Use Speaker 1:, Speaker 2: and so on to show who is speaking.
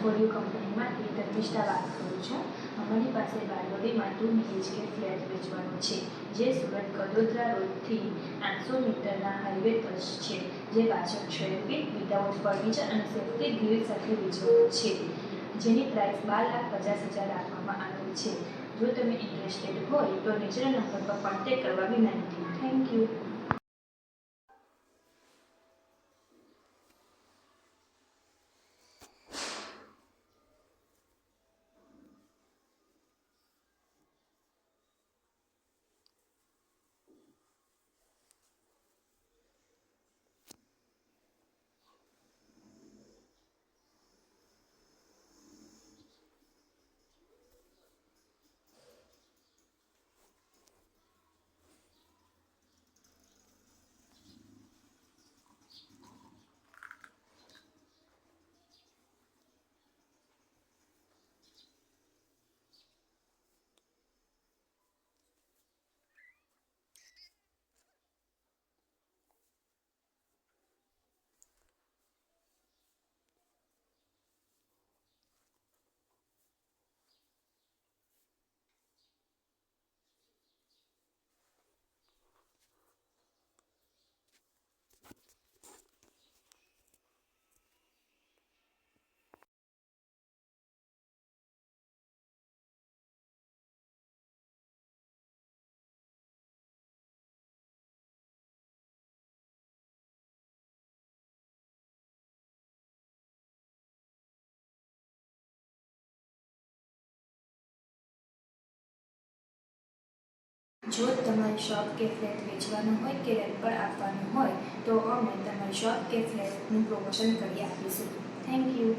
Speaker 1: For you કંપનીમાંથી ધર્મિષ્ઠા વાત કરું છું. અમારી પાસે બારડોલીમાં 2 BHK ફ્લેટ વેચવાનો છે, જે સુરત કડોદરા રોડથી 800 મીટરના હાઈવે પર છે, જે 65 ફીટ વિધાઉટ ફર્નિચર અને સેફ્ટી ગ્રીલ સાથે વેચવાનો છે, જેની પ્રાઇસ 12,50,000 રાખવામાં આવેલ છે. જો તમે ઇન્ટરેસ્ટેડ હોય તો નીચેના નંબર પર કોન્ટેક્ટ કરવા વિનંતી. Thank you. જો તમારી શોપ કે ફ્લેટ વેચવાનો હોય કે રેન્ટ પર આપવાનું હોય તો અમે તમારી શોપ કે ફ્લેટનું પ્રમોશન કરી આપીશું. Thank you.